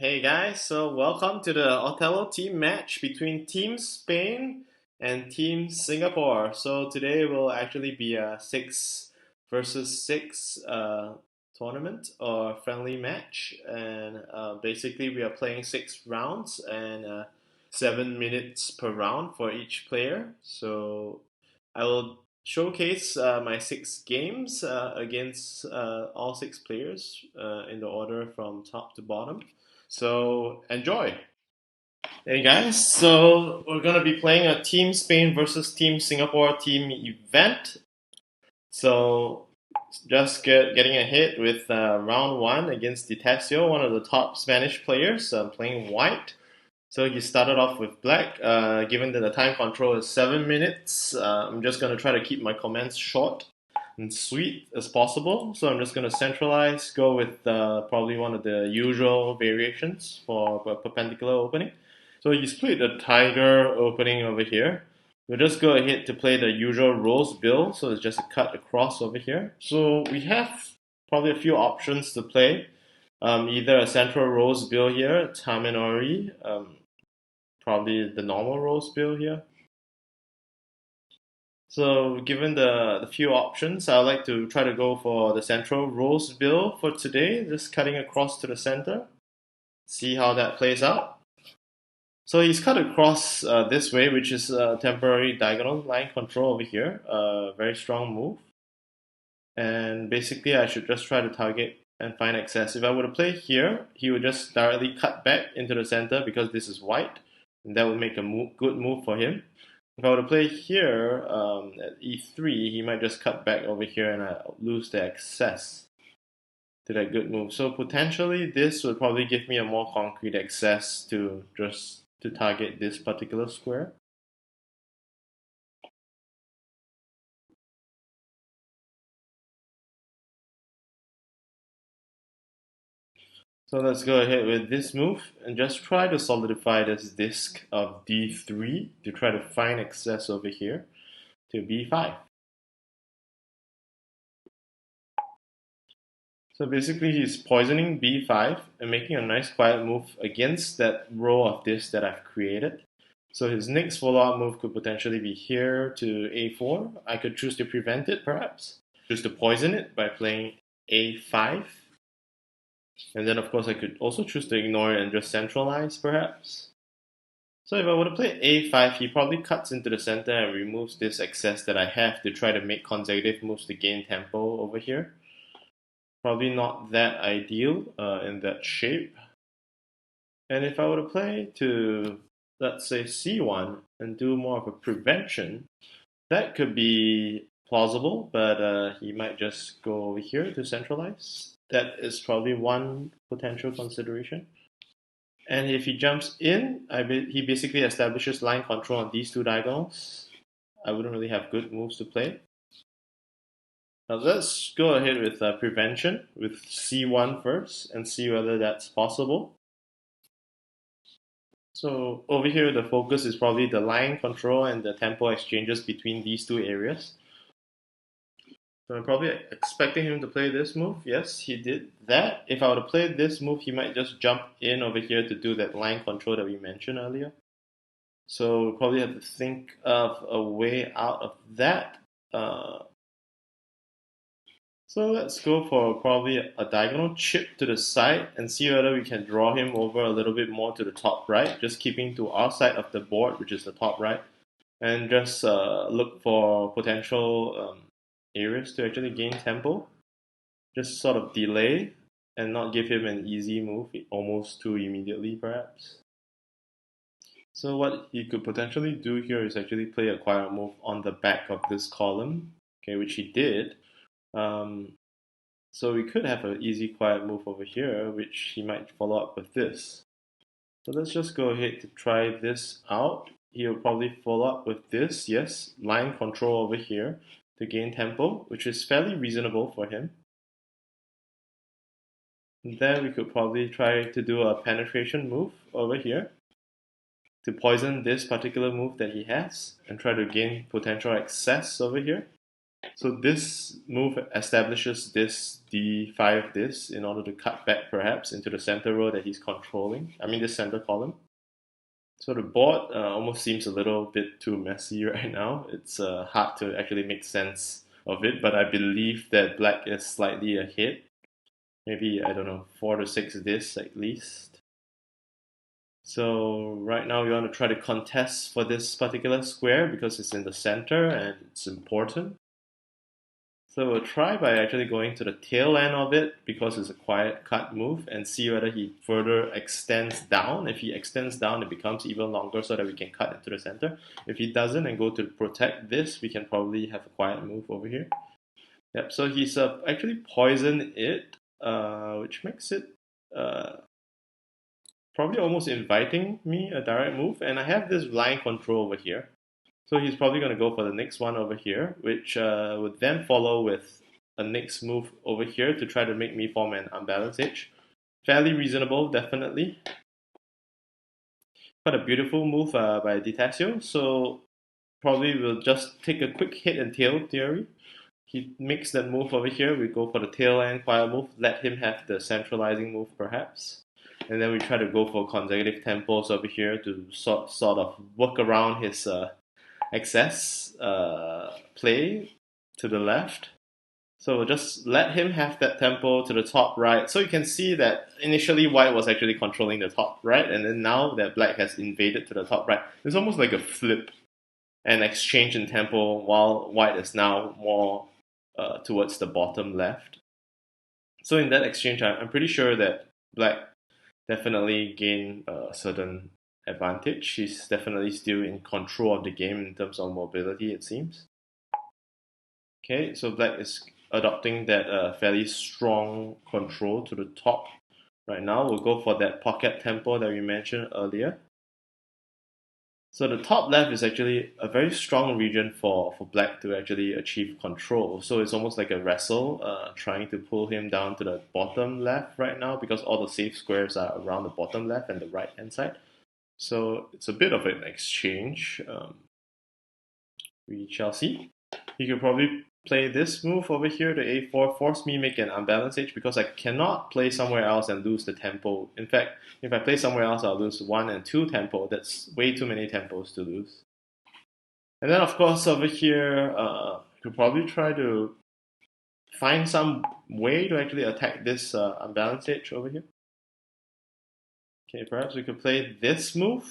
Hey guys, so welcome to the Othello Team Match between Team Spain and Team Singapore. So today will actually be a 6 versus 6 tournament or friendly match, and basically we are playing 6 rounds and 7 minutes per round for each player. So I will showcase my 6 games against all 6 players in the order from top to bottom. So enjoy. Hey guys, so we're gonna be playing a Team Spain versus Team Singapore team event. So just getting ahead with round one against Detasio, one of the top Spanish players, playing white. So he started off with black. Given that the time control is 7 minutes, I'm just gonna try to keep my comments short and sweet as possible. So I'm just gonna centralize, go with probably one of the usual variations for perpendicular opening. So you split the tiger opening over here. We'll just go ahead to play the usual rose bill, so it's just a cut across over here. So we have probably a few options to play. Either a central rose bill here, Taminori, probably the normal rose bill here. So given the few options, I would like to try to go for the central rose bill for today, just cutting across to the center. See how that plays out. So he's cut across this way, which is a temporary diagonal line control over here. Very strong move. And basically I should just try to target and find access. If I were to play here, he would just directly cut back into the center because this is white. And that would make a good move for him. If I were to play here at e3, he might just cut back over here and I lose the access to that good move. So potentially this would probably give me a more concrete access to just to target this particular square. So let's go ahead with this move and just try to solidify this disk of d3 to try to find access over here to b5. So basically he's poisoning b5 and making a nice quiet move against that row of disks that I've created. So his next follow-up move could potentially be here to a4. I could choose to prevent it perhaps. Choose to poison it by playing a5. And then of course I could also choose to ignore it and just centralize perhaps. So if I were to play a5, he probably cuts into the center and removes this excess that I have to try to make consecutive moves to gain tempo over here. Probably not that ideal in that shape. And if I were to play to, let's say, c1 and do more of a prevention, that could be plausible, but he might just go over here to centralize. That is probably one potential consideration. And if he jumps in, he basically establishes line control on these two diagonals. I wouldn't really have good moves to play. Now let's go ahead with prevention with c1 first and see whether that's possible. So over here, the focus is probably the line control and the tempo exchanges between these two areas. So I'm probably expecting him to play this move. Yes, he did that. If I were to play this move, he might just jump in over here to do that line control that we mentioned earlier. So we'll probably have to think of a way out of that. So let's go for probably a diagonal chip to the side and see whether we can draw him over a little bit more to the top right, just keeping to our side of the board, which is the top right, and just look for potential areas to actually gain tempo. Just sort of delay and not give him an easy move almost too immediately perhaps. So what he could potentially do here is actually play a quiet move on the back of this column, okay, which he did. So we could have an easy quiet move over here, which he might follow up with this. So let's just go ahead to try this out. He'll probably follow up with this, yes, line control over here to gain tempo, which is fairly reasonable for him. And then we could probably try to do a penetration move over here to poison this particular move that he has and try to gain potential access over here. So this move establishes this d5 this in order to cut back perhaps into the center row that he's controlling. I mean the center column. So the board almost seems a little bit too messy right now. It's hard to actually make sense of it, but I believe that black is slightly ahead. Maybe, I don't know, 4 to 6 this at least. So right now we want to try to contest for this particular square because it's in the center and it's important. So we'll try by actually going to the tail end of it because it's a quiet cut move and see whether he further extends down. If he extends down, it becomes even longer so that we can cut into the center. If he doesn't and go to protect this, we can probably have a quiet move over here. Yep, so he's actually poisoned it, which makes it probably almost inviting me a direct move. And I have this line control over here. So he's probably going to go for the next one over here, which would then follow with a next move over here to try to make me form an unbalanced edge. Fairly reasonable, definitely. Quite a beautiful move by detasio. So probably we'll just take a quick head and tail theory. He makes that move over here. We go for the tail end quiet move. Let him have the centralizing move perhaps. And then we try to go for consecutive tempos over here to sort of work around his excess play to the left. So we'll just let him have that tempo to the top right. So you can see that initially white was actually controlling the top right, and then now that black has invaded to the top right. It's almost like a flip and exchange in tempo while white is now more towards the bottom left. So in that exchange, I'm pretty sure that black definitely gained a certain advantage. He's definitely still in control of the game in terms of mobility, it seems. Okay, so black is adopting that fairly strong control to the top right now. We'll go for that pocket tempo that we mentioned earlier. So the top left is actually a very strong region for black to actually achieve control. So it's almost like a wrestle, trying to pull him down to the bottom left right now because all the safe squares are around the bottom left and the right hand side. So it's a bit of an exchange. We shall see. He could probably play this move over here, the a4, force me make an unbalanced edge because I cannot play somewhere else and lose the tempo. In fact, if I play somewhere else, I'll lose 1 and 2 tempo. That's way too many tempos to lose. And then, of course, over here, could probably try to find some way to actually attack this unbalanced edge over here. Okay, perhaps we could play this move.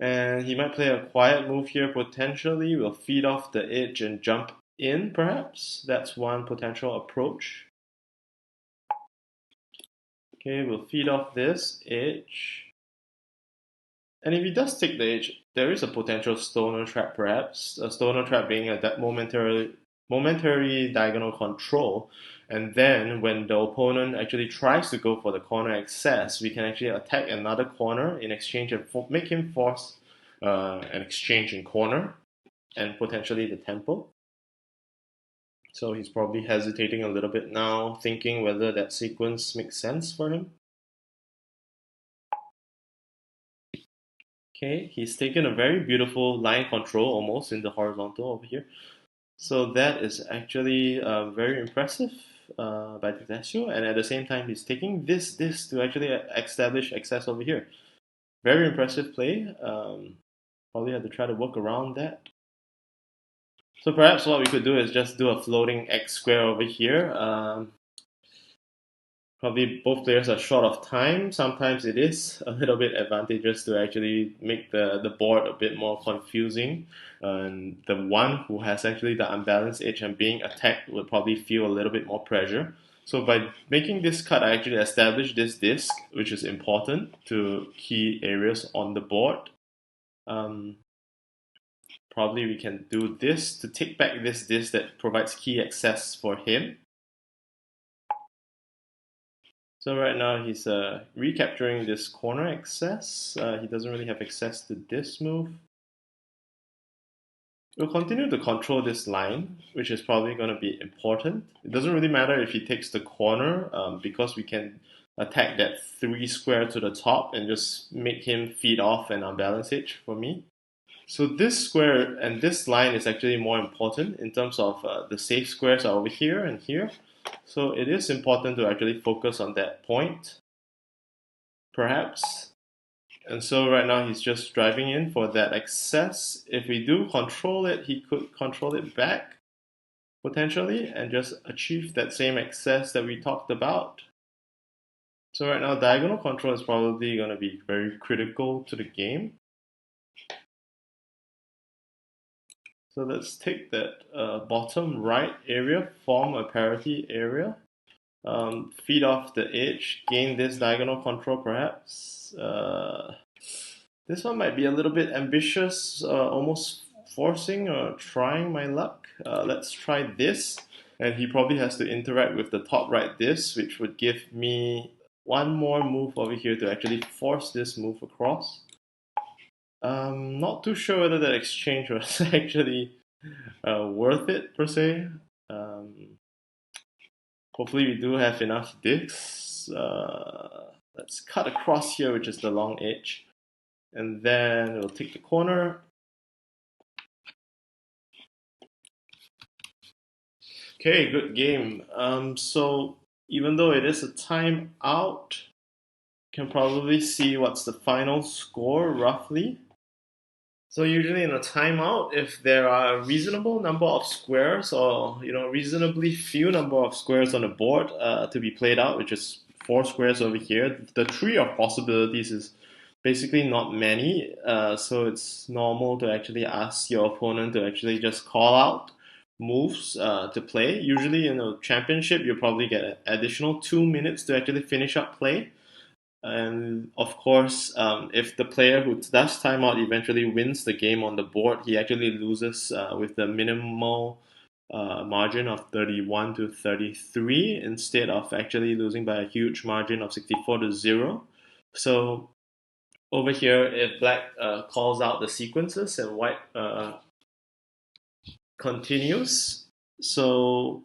And he might play a quiet move here potentially. We'll feed off the edge and jump in perhaps. That's one potential approach. Okay, we'll feed off this edge. And if he does take the edge, there is a potential stoner trap perhaps. A stoner trap being a momentary diagonal control. And then when the opponent actually tries to go for the corner excess, we can actually attack another corner in exchange and make him force an exchange in corner and potentially the tempo. So he's probably hesitating a little bit now, thinking whether that sequence makes sense for him. Okay, he's taken a very beautiful line control almost in the horizontal over here. So that is actually very impressive by detasio, and at the same time he's taking this to actually establish excess over here. Very impressive play. Probably have to try to work around that. So perhaps what we could do is just do a floating x square over here. Probably both players are short of time. Sometimes it is a little bit advantageous to actually make the board a bit more confusing. And the one who has actually the unbalanced edge and being attacked would probably feel a little bit more pressure. So by making this cut, I actually established this disk, which is important to key areas on the board. Probably we can do this to take back this disk that provides key access for him. So right now he's recapturing this corner access. He doesn't really have access to this move. We'll continue to control this line, which is probably going to be important. It doesn't really matter if he takes the corner because we can attack that 3 square to the top and just make him feed off an unbalanced edge for me. So this square and this line is actually more important in terms of the safe squares are over here and here. So it is important to actually focus on that point, perhaps. And so right now he's just driving in for that excess. If we do control it, he could control it back, potentially, and just achieve that same excess that we talked about. So right now, diagonal control is probably going to be very critical to the game. So let's take that bottom right area, form a parity area, feed off the edge, gain this diagonal control perhaps. This one might be a little bit ambitious, almost forcing or trying my luck. Let's try this. And he probably has to interact with the top right this, which would give me one more move over here to actually force this move across. Not too sure whether that exchange was actually worth it per se. Hopefully we do have enough discs. Let's cut across here, which is the long edge. And then we'll take the corner. Okay, good game. So even though it is a timeout, you can probably see what's the final score roughly. So usually in a timeout, if there are a reasonable number of squares or reasonably few number of squares on the board to be played out, which is 4 squares over here, the tree of possibilities is basically not many. So it's normal to actually ask your opponent to actually just call out moves to play. Usually in a championship, you probably get an additional 2 minutes to actually finish up play. And of course, if the player who does timeout eventually wins the game on the board, he actually loses with the minimal margin of 31 to 33 instead of actually losing by a huge margin of 64 to 0. So over here, if black calls out the sequences and white continues, so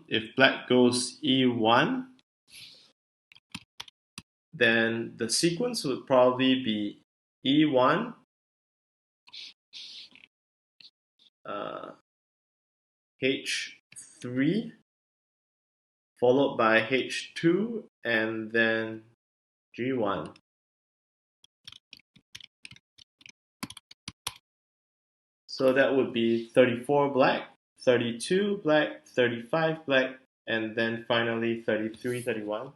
if black goes E1, then the sequence would probably be E1, H3, followed by H2, and then G1. So that would be 34 black, 32 black, 35 black, and then finally 33, 31.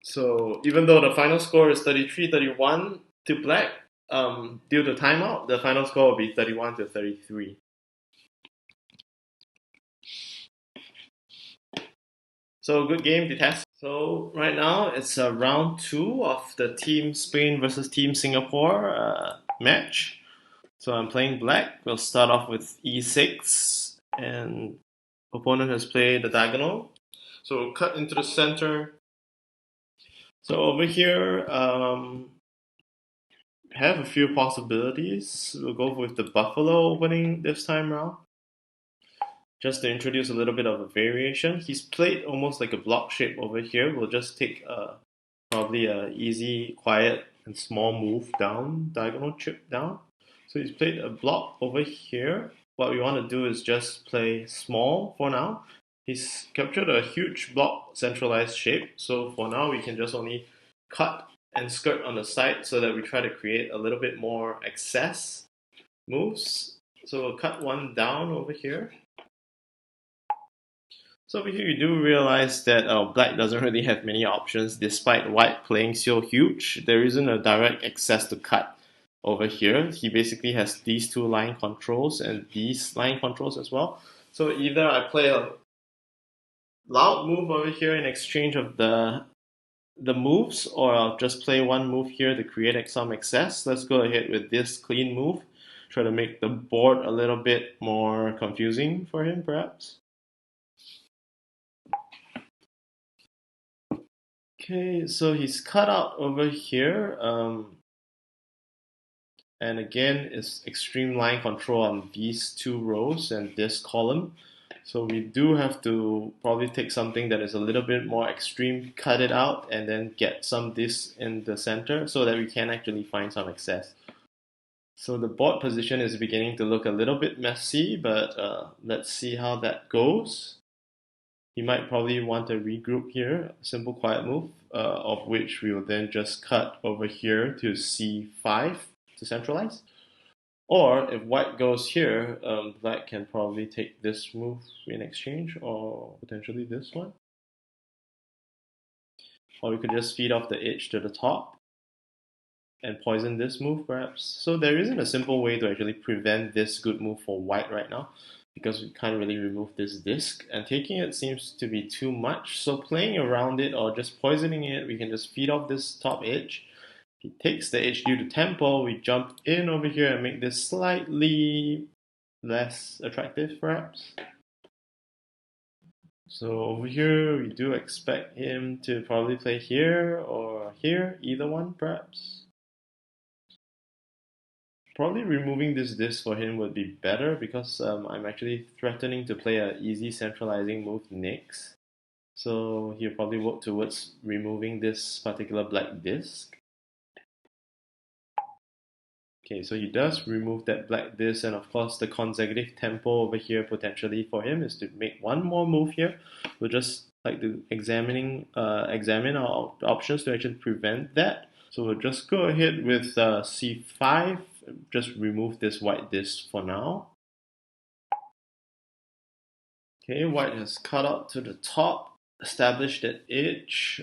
So even though the final score is 33-31 to black, due to timeout, the final score will be 31 to 33. So good game, detasio. So right now it's round 2 of the Team Spain versus Team Singapore match. So I'm playing black. We'll start off with E6, and opponent has played the diagonal. So we'll cut into the center. So over here, have a few possibilities. We'll go with the buffalo opening this time around. Just to introduce a little bit of a variation, he's played almost like a block shape over here. We'll just take probably a easy, quiet, and small move down, diagonal chip down. So he's played a block over here. What we want to do is just play small for now. He's captured a huge block centralized shape. So for now, we can just only cut and skirt on the side so that we try to create a little bit more excess moves. So we'll cut one down over here. So over here you do realize that black doesn't really have many options despite white playing so huge. There isn't a direct access to cut over here. He basically has these 2 line controls and these line controls as well. So either I play a loud move over here in exchange of the moves, or I'll just play one move here to create some excess. Let's go ahead with this clean move. Try to make the board a little bit more confusing for him perhaps. Okay, so he's cut out over here, and again, it's extreme line control on these 2 rows and this column. So we do have to probably take something that is a little bit more extreme, cut it out, and then get some disc in the center so that we can actually find some excess. So the board position is beginning to look a little bit messy, but let's see how that goes. He might probably want to regroup here, simple quiet move, of which we will then just cut over here to c5 to centralize. Or if white goes here, black can probably take this move in exchange, or potentially this one. Or we could just feed off the edge to the top and poison this move perhaps. So there isn't a simple way to actually prevent this good move for white right now, because we can't really remove this disc, and taking it seems to be too much. So playing around it or just poisoning it, we can just feed off this top edge. He takes the edge due to tempo. We jump in over here and make this slightly less attractive perhaps. So over here we do expect him to probably play here or here, either one perhaps. Probably removing this disc for him would be better, because I'm actually threatening to play an easy centralizing move next. So he'll probably work towards removing this particular black disc. Okay, so he does remove that black disc, and of course the consecutive tempo over here potentially for him is to make one more move here. We'll just like to examine our options to actually prevent that. So we'll just go ahead with c5, just remove this white disc for now. Okay, white has cut out to the top, established that edge.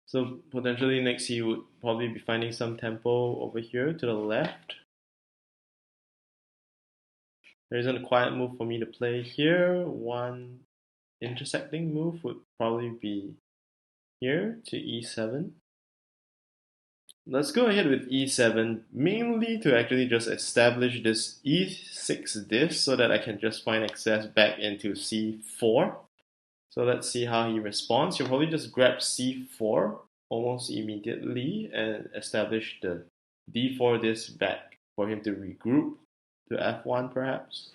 So potentially next he would probably be finding some tempo over here to the left. There isn't a quiet move for me to play here. One intersecting move would probably be here to e7. Let's go ahead with e7, mainly to actually just establish this e6 disc so that I can just find access back into c4. So let's see how he responds. He'll probably just grab c4 almost immediately and establish the d4 disc back for him to regroup to f1 perhaps.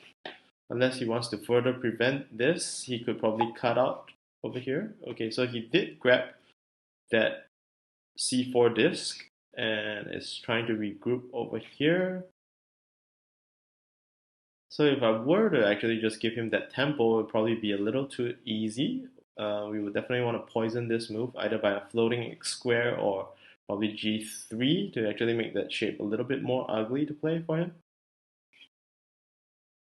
Unless he wants to further prevent this, he could probably cut out over here. Okay, so he did grab that c4 disc and is trying to regroup over here. So if I were to actually just give him that tempo, it would probably be a little too easy. We would definitely want to poison this move either by a floating X square or probably g3 to actually make that shape a little bit more ugly to play for him.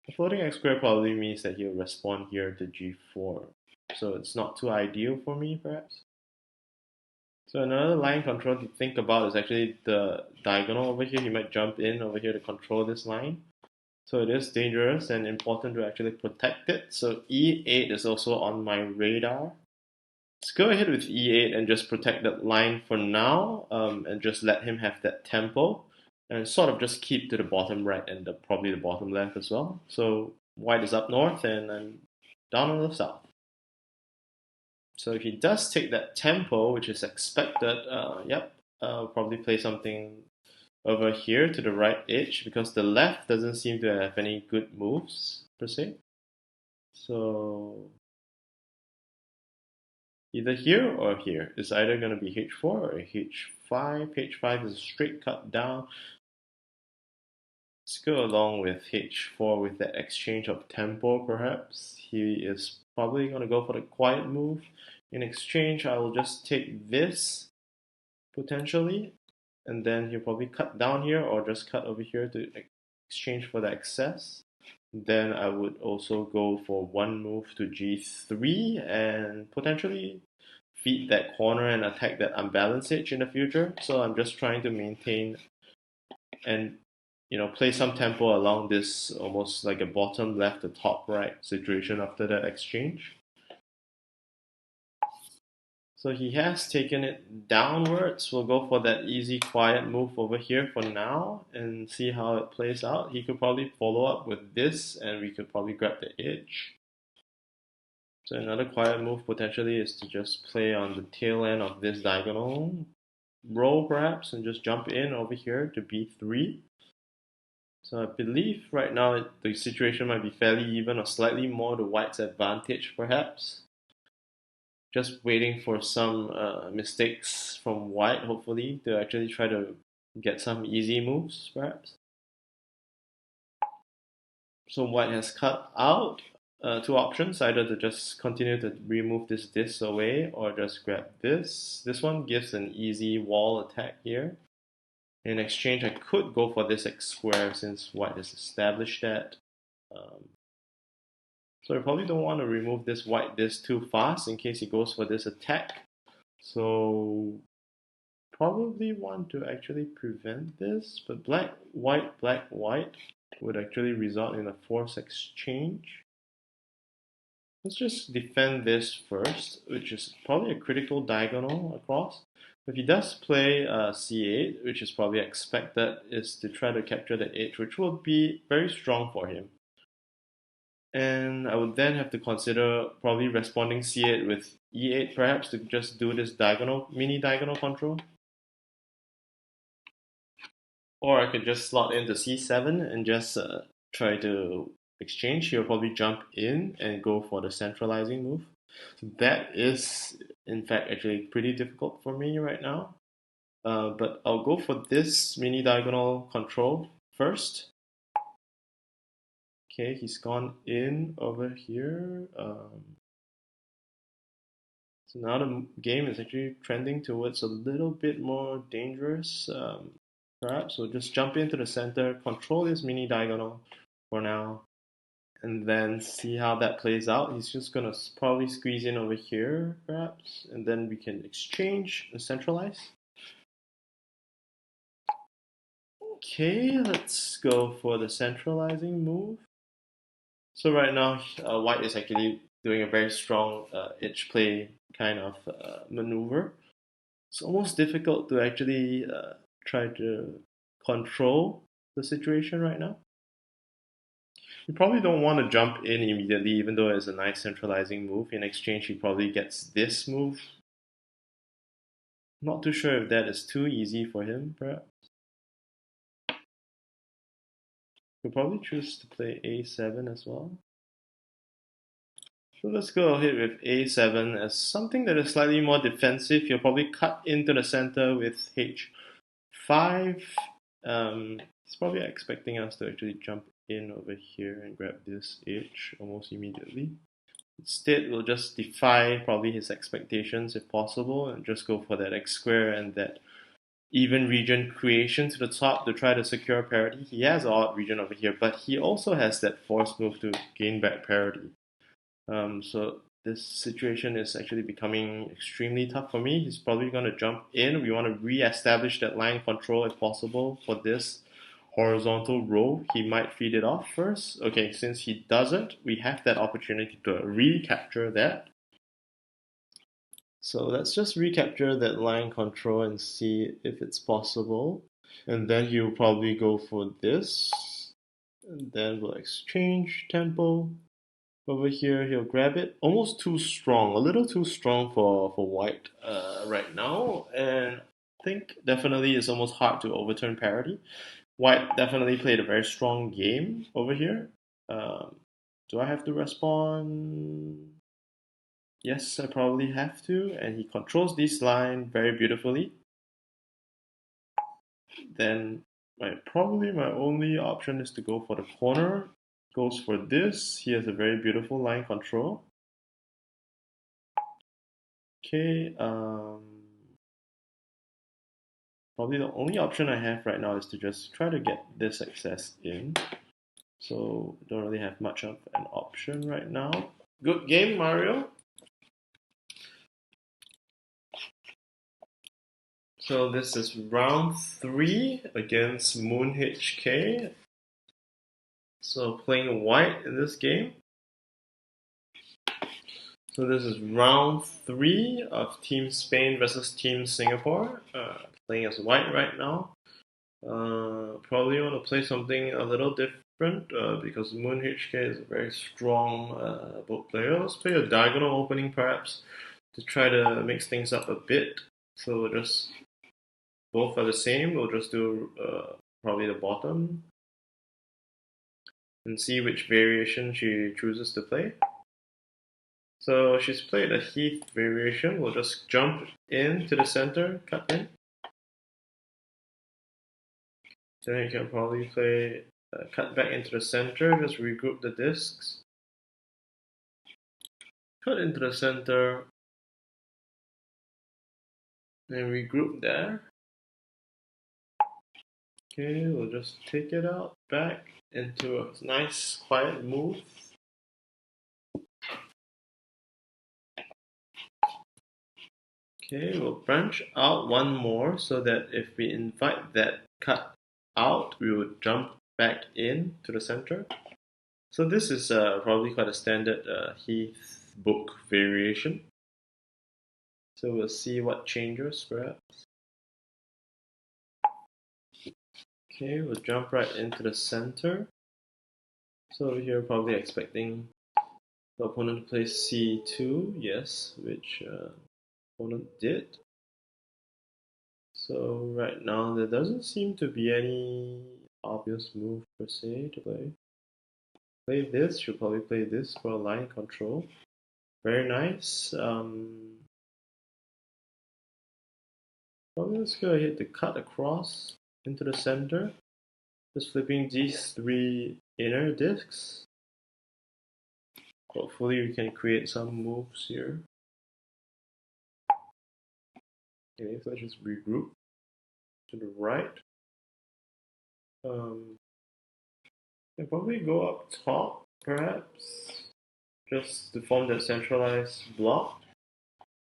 A floating X square probably means that he'll respond here to g4. So it's not too ideal for me perhaps. So another line control to think about is actually the diagonal over here. He might jump in over here to control this line. So it is dangerous and important to actually protect it. So e8 is also on my radar. Let's go ahead with e8 and just protect that line for now, and just let him have that tempo and sort of just keep to the bottom right and probably the bottom left as well. So white is up north and I'm down on the south. So if he does take that tempo, which is expected, probably play something over here to the right edge, because the left doesn't seem to have any good moves per se. So either here or here. It's either going to be h4 or h5. h5 is a straight cut down. Let's go along with h4 with that exchange of tempo perhaps. He is probably going to go for the quiet move. In exchange, I will just take this potentially, and then he'll probably cut down here or just cut over here to exchange for the excess. Then I would also go for one move to g3 and potentially feed that corner and attack that unbalanced edge in the future. So I'm just trying to maintain and play some tempo along this almost like a bottom left to top right situation after that exchange. So he has taken it downwards. We'll go for that easy quiet move over here for now and see how it plays out. He could probably follow up with this and we could probably grab the edge. So another quiet move potentially is to just play on the tail end of this diagonal row perhaps and just jump in over here to b3. So I believe right now the situation might be fairly even or slightly more to white's advantage, perhaps. Just waiting for some mistakes from white, hopefully, to actually try to get some easy moves, perhaps. So white has cut out two options, either to just continue to remove this away or just grab this. This one gives an easy wall attack here. In exchange, I could go for this X square since white has established that. Um, so I probably don't want to remove this white this too fast in case he goes for this attack. So probably want to actually prevent this, but black, white would actually result in a force exchange. Let's just defend this first, which is probably a critical diagonal across. If he does play c8, which is probably expected, is to try to capture the edge, which will be very strong for him. And I would then have to consider probably responding c8 with e8 perhaps to just do this diagonal, mini diagonal control. Or I could just slot into c7 and just try to exchange. He'll probably jump in and go for the centralizing move. So that is, in fact, actually pretty difficult for me right now. But I'll go for this mini diagonal control first. Okay, he's gone in over here. So now the game is actually trending towards a little bit more dangerous. Perhaps we'll just jump into the center, control this mini diagonal for now, and then see how that plays out. He's just gonna probably squeeze in over here, perhaps, and then we can exchange and centralize. Okay, let's go for the centralizing move. So right now, white is actually doing a very strong edge play kind of maneuver. It's almost difficult to actually try to control the situation right now. You probably don't want to jump in immediately, even though it's a nice centralizing move. In exchange, he probably gets this move. Not too sure if that is too easy for him, perhaps. He'll probably choose to play a7 as well. So let's go ahead with a7 as something that is slightly more defensive. He'll probably cut into the center with h5. He's probably expecting us to actually jump in over here and grab this h almost immediately. Instead, we'll just defy probably his expectations if possible and just go for that x square and that even region creation to the top to try to secure parity. He has an odd region over here, but he also has that force move to gain back parity. So this situation is actually becoming extremely tough for me. He's probably going to jump in. We want to re-establish that line control if possible for this horizontal row. He might feed it off first. Okay, since he doesn't, we have that opportunity to recapture that. So let's just recapture that line control and see if it's possible. And then he'll probably go for this. And then we'll exchange tempo. Over here, he'll grab it. Almost too strong, a little too strong for white right now. And I think definitely it's almost hard to overturn parity. White definitely played a very strong game over here. Do I have to respond? Yes, I probably have to. And he controls this line very beautifully. Then probably my only option is to go for the corner. Goes for this. He has a very beautiful line control. Okay, probably the only option I have right now is to just try to get this access in. So don't really have much of an option right now. Good game, Mario. So this is round 3 against munhk. So playing white in this game. So this is round 3 of Team Spain versus Team Singapore. Playing as white right now. Probably want to play something a little different because munhk is a very strong boat player. Let's play a diagonal opening perhaps to try to mix things up a bit. So we'll just both are the same. We'll just do probably the bottom. and see which variation she chooses to play. So she's played a Heath variation. We'll just jump into the center, cut in. Then you can probably play cut back into the center, just regroup the discs. Cut into the center, and regroup there. Okay, we'll just take it out back into a nice quiet move. Okay, we'll branch out one more so that if we invite that cut out, we would jump back in to the center. So this is probably quite a standard Heath book variation. So we'll see what changes perhaps. Okay, we'll jump right into the center. So over here, probably expecting the opponent to play c2, yes, which opponent did. So right now, there doesn't seem to be any obvious move per se to play. Play this, should probably play this for line control. Very nice. Probably let's go ahead to cut across into the center. Just flipping these three inner discs. Hopefully we can create some moves here. Okay, so let's just regroup to the right. And probably go up top, perhaps, just to form that centralized block.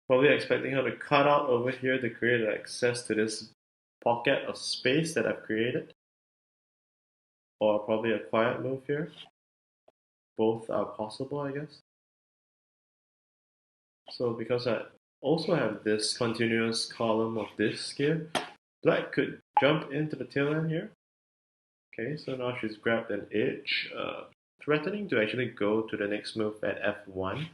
Probably expecting her to cut out over here to create access to this pocket of space that I've created. Or probably a quiet move here. Both are possible, I guess. So because I also have this continuous column of disc here, Black could jump into the tail end here. Okay, so now she's grabbed an edge, threatening to actually go to the next move at f1.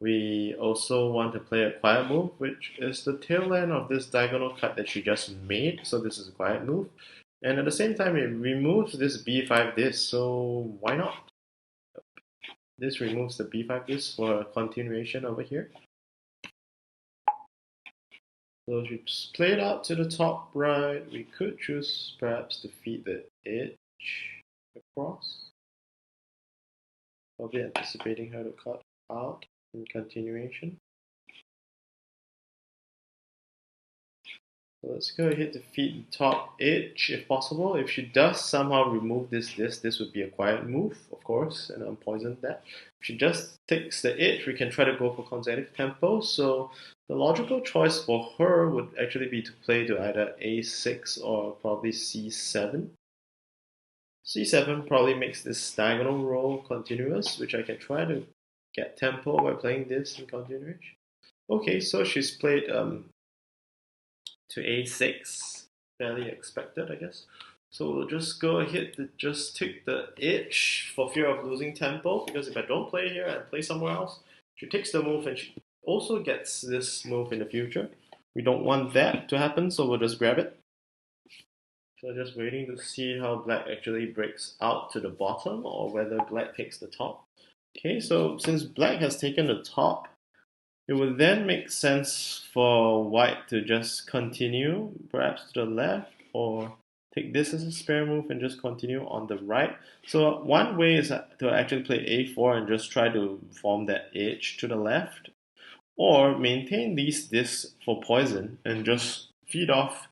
We also want to play a quiet move, which is the tail end of this diagonal cut that she just made. So this is a quiet move. And at the same time, it removes this b5 disc, so why not? This removes the b5 disc for a continuation over here. So if you play it out to the top right, we could choose perhaps to feed the edge across. Probably anticipating her to cut out in continuation. So let's go ahead to feed the top edge if possible. If she does somehow remove this disc, this would be a quiet move, of course, and unpoison that. If she just takes the edge, we can try to go for consecutive tempo. So the logical choice for her would actually be to play to either a6 or probably c7. c7 probably makes this diagonal row continuous, which I can try to get tempo by playing this in continuation. Okay, so she's played to a6, fairly expected, I guess. So we'll just go ahead to just take the edge for fear of losing tempo, because if I don't play here and play somewhere else, she takes the move and she also gets this move in the future. We don't want that to happen, so we'll just grab it. So just waiting to see how Black actually breaks out to the bottom or whether Black takes the top. Okay, so since Black has taken the top, it would then make sense for White to just continue, perhaps to the left, or take this as a spare move and just continue on the right. So one way is to actually play a4 and just try to form that edge to the left, or maintain these discs for poison and just feed off,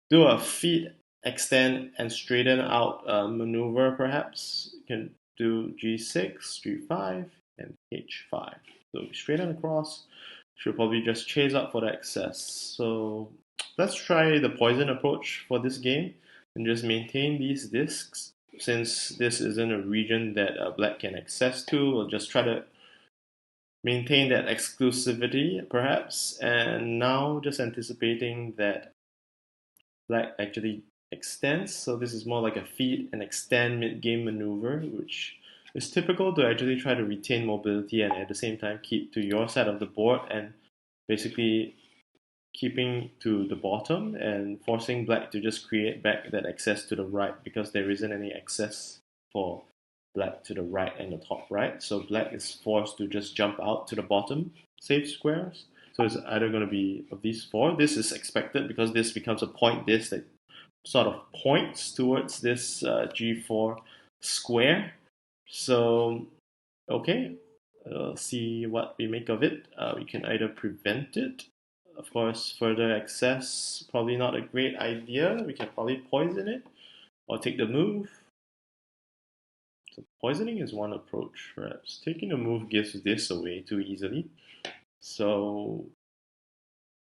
do a feed, extend, and straighten out maneuver perhaps. You can do g6, g5, and h5. So straighten across, should probably just chase up for the excess. So let's try the poison approach for this game and just maintain these discs. Since this isn't a region that Black can access to, we'll just try to maintain that exclusivity perhaps. And now just anticipating that Black actually extends. So this is more like a feed and extend mid-game maneuver, which is typical to actually try to retain mobility and at the same time keep to your side of the board and basically keeping to the bottom and forcing Black to just create back that access to the right because there isn't any access for black to the right and the top right. So black is forced to just jump out to the bottom safe squares. So it's either going to be of these four. This is expected because this becomes a point disk that sort of points towards this G4 square. So, okay, see what we make of it. We can either prevent it. Of course, further access, probably not a great idea. We can probably poison it or take the move. So poisoning is one approach, perhaps. Taking the move gives this away too easily. So,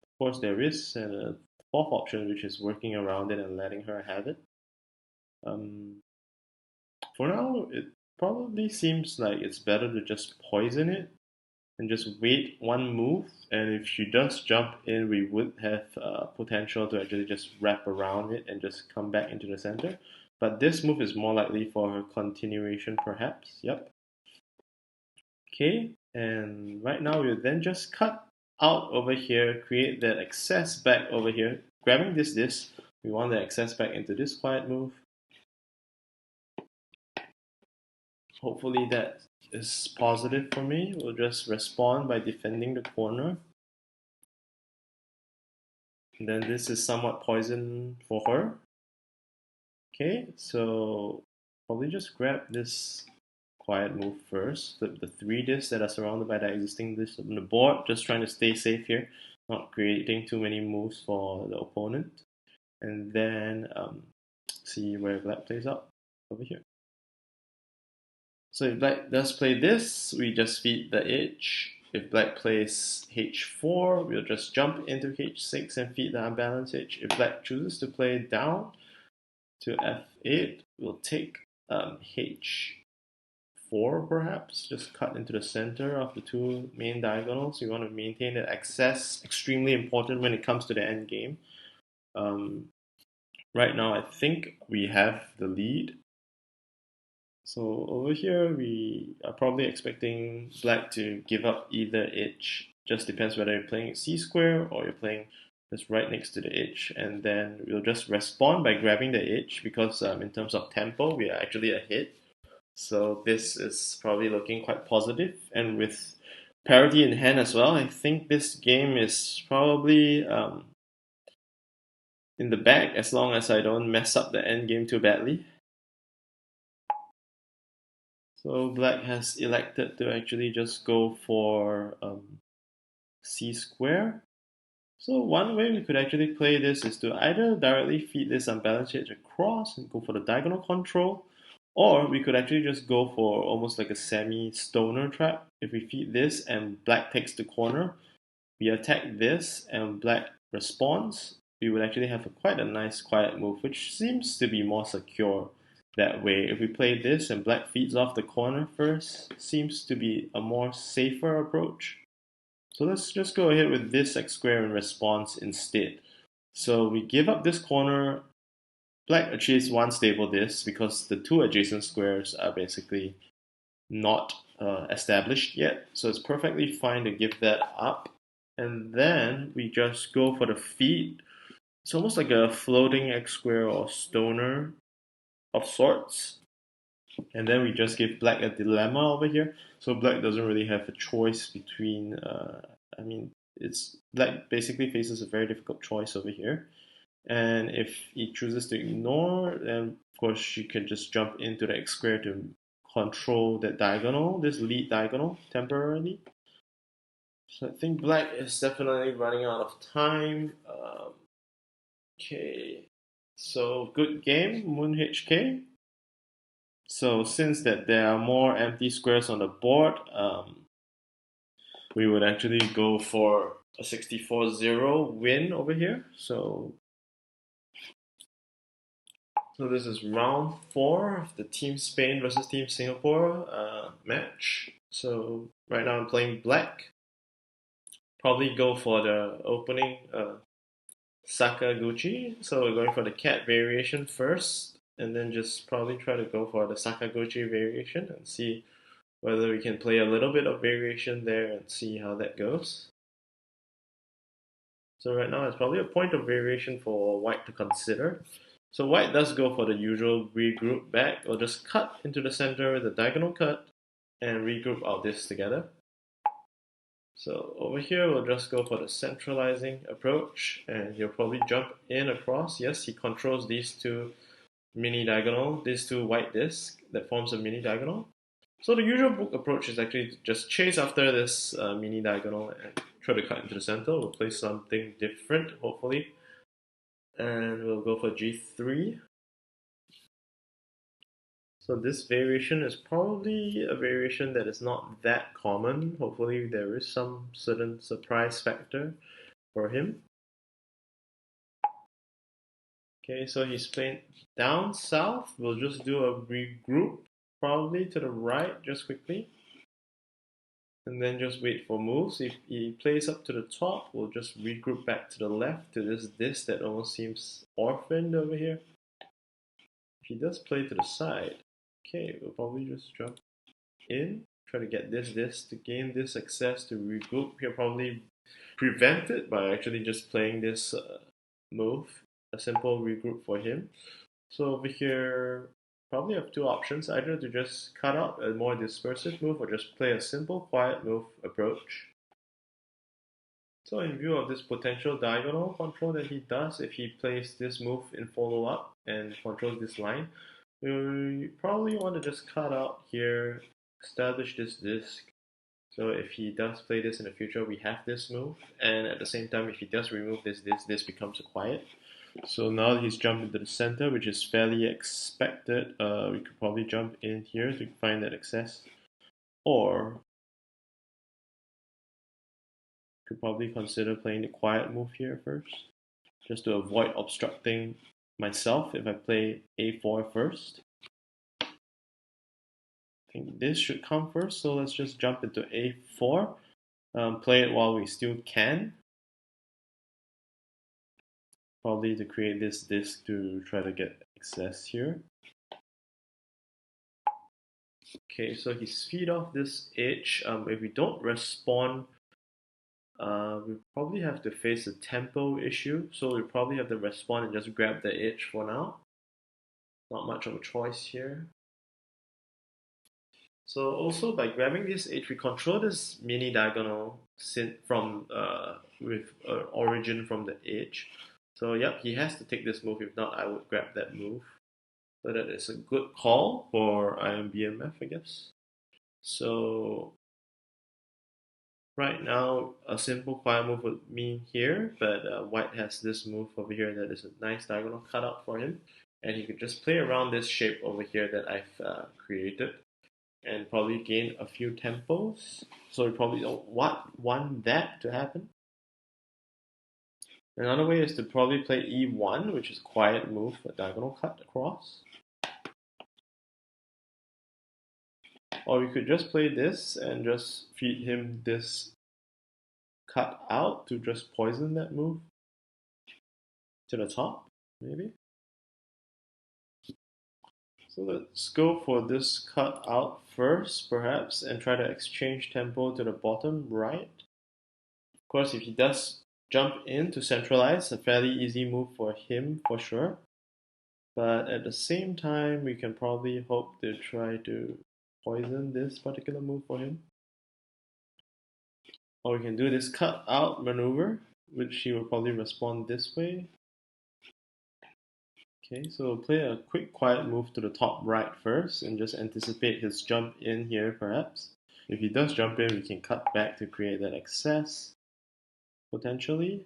of course, there is a fourth option, which is working around it and letting her have it. For now, it probably seems like it's better to just poison it and just wait one move. And if she does jump in, we would have potential to actually just wrap around it and just come back into the center. But this move is more likely for her continuation, perhaps. Yep. Okay, and right now we'll then just cut out over here, create that access back over here. Grabbing this, we want the access back into this quiet move. Hopefully that is positive for me. We'll just respond by defending the corner. And then this is somewhat poison for her. Okay, so probably just grab this quiet move first. The three discs that are surrounded by the existing discs on the board. Just trying to stay safe here, not creating too many moves for the opponent. And then see where black plays out over here. So if black does play this, we just feed the edge. If black plays h4, we'll just jump into h6 and feed the unbalanced edge. If black chooses to play down to f8, we'll take h4 perhaps, just cut into the center of the two main diagonals. We want to maintain that access, extremely important when it comes to the end game. Right now I think we have the lead. So over here, we are probably expecting black to give up either edge. Just depends whether you're playing C square or you're playing just right next to the edge. And then we'll just respond by grabbing the edge because in terms of tempo, we are actually ahead. So this is probably looking quite positive. And with parity in hand as well, I think this game is probably in the bag as long as I don't mess up the end game too badly. So black has elected to actually just go for c square. So one way we could actually play this is to either directly feed this unbalanced edge across and go for the diagonal control, or we could actually just go for almost like a semi-stoner trap. If we feed this and black takes the corner, we attack this and black responds, we would actually have quite a nice quiet move, which seems to be more secure that way. If we play this and black feeds off the corner first, seems to be a more safer approach. So let's just go ahead with this X square in response instead. So we give up this corner, black achieves one stable disk because the two adjacent squares are basically not established yet. So it's perfectly fine to give that up. And then we just go for the feed. It's almost like a floating X square or stoner of sorts. And then we just give black a dilemma over here. So black doesn't really have a choice between, black basically faces a very difficult choice over here. And if he chooses to ignore, then of course she can just jump into the X square to control that diagonal, this lead diagonal temporarily. So I think black is definitely running out of time. Okay, so good game, munhk. So since that there are more empty squares on the board, we would actually go for a 64-0 win over here. So this is round 4 of the Team Spain versus Team Singapore match. So right now I'm playing black. Probably go for the opening Sakaguchi. So we're going for the cat variation first, and then just probably try to go for the Sakaguchi variation and see whether we can play a little bit of variation there and see how that goes. So right now it's probably a point of variation for white to consider. So white does go for the usual regroup back, or just cut into the center with a diagonal cut and regroup all this together. So over here, we'll just go for the centralizing approach, and he'll probably jump in across. Yes, he controls these two mini diagonal, these two white discs that forms a mini diagonal. So the usual book approach is actually to just chase after this mini diagonal and try to cut into the center. We'll play something different, hopefully. And we'll go for g3. So this variation is probably a variation that is not that common. Hopefully there is some certain surprise factor for him. Okay, so he's playing down south. We'll just do a regroup, probably to the right, just quickly. And then just wait for moves. If he plays up to the top, we'll just regroup back to the left to this disc that almost seems orphaned over here. If he does play to the side, okay, we'll probably just jump in, try to get this disc to gain this access to regroup. He'll probably prevent it by actually just playing this move, a simple regroup for him. So over here, probably have two options, either to just cut out a more dispersive move or just play a simple quiet move approach. So in view of this potential diagonal control that he does, if he plays this move in follow up and controls this line, we probably want to just cut out here, establish this disc. So if he does play this in the future, we have this move, and at the same time, if he does remove this becomes a quiet. So now that he's jumped into the center, which is fairly expected, we could probably jump in here to find that access. Or could probably consider playing the quiet move here first, just to avoid obstructing myself if I play a4 first. I think this should come first, so let's just jump into a4. Play it while we still can. Probably to create this disc to try to get access here. Okay, so he's feed off this edge. If we don't respond, we probably have to face a tempo issue. So we probably have to respond and just grab the edge for now. Not much of a choice here. So also by grabbing this edge, we control this mini diagonal from with origin from the edge. So yep, he has to take this move. If not, I would grab that move. So that is a good call for iambmf, I guess. So right now, a simple quiet move would mean here, but white has this move over here that is a nice diagonal cutout for him. And he could just play around this shape over here that I've created and probably gain a few tempos. So we probably don't want that to happen. Another way is to probably play e1, which is a quiet move, a diagonal cut across. Or we could just play this and just feed him this cut out to just poison that move to the top, maybe. So let's go for this cut out first, perhaps, and try to exchange tempo to the bottom right. Of course, if he does jump in to centralize, a fairly easy move for him for sure. But at the same time, we can probably hope to try to poison this particular move for him. Or we can do this cut out maneuver, which he will probably respond this way. Okay, so we'll play a quick quiet move to the top right first and just anticipate his jump in here perhaps. If he does jump in, we can cut back to create that access, potentially.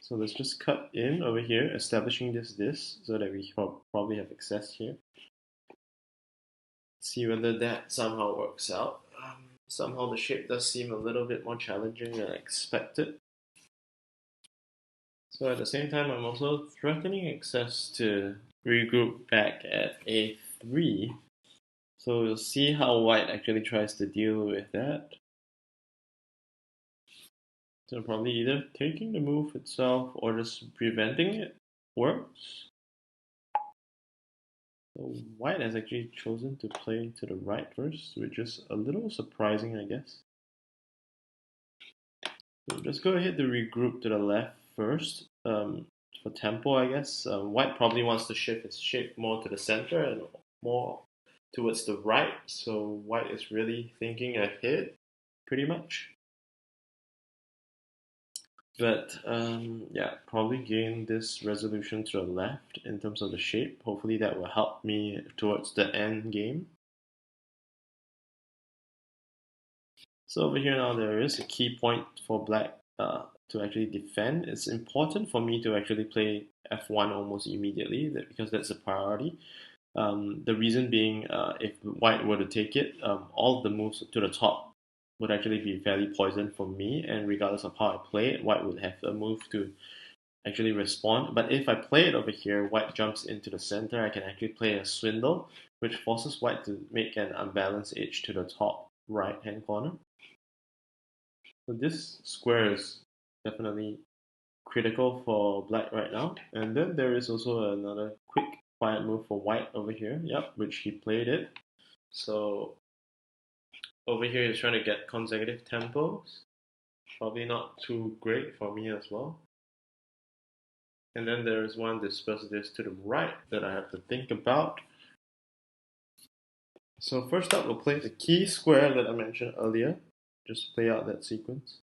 So let's just cut in over here, establishing this disc so that we probably have access here. See whether that somehow works out. Somehow the shape does seem a little bit more challenging than expected. So at the same time, I'm also threatening access to regroup back at a3. So we'll see how white actually tries to deal with that. So probably either taking the move itself or just preventing it works. So white has actually chosen to play to the right first, which is a little surprising, I guess. So just go ahead to regroup to the left first. for tempo, I guess. White probably wants to shift its shape more to the center and more towards the right. So white is really thinking ahead, pretty much. But yeah, probably gain this resolution to the left in terms of the shape. Hopefully that will help me towards the end game. So over here now there is a key point for black to actually defend. It's important for me to actually play f1 almost immediately because that's a priority. The reason being, if white were to take it, all of the moves to the top would actually be fairly poisoned for me, and regardless of how I play it, white would have a move to actually respond. But if I play it over here, white jumps into the center, I can actually play a swindle, which forces white to make an unbalanced edge to the top right hand corner. So this square is definitely critical for black right now. And then there is also another quick quiet move for white over here, yep, which he played it. So over here he's trying to get consecutive tempos. Probably not too great for me as well. And then there is one disperse this to the right that I have to think about. So first up we'll play the key square that I mentioned earlier. Just play out that sequence.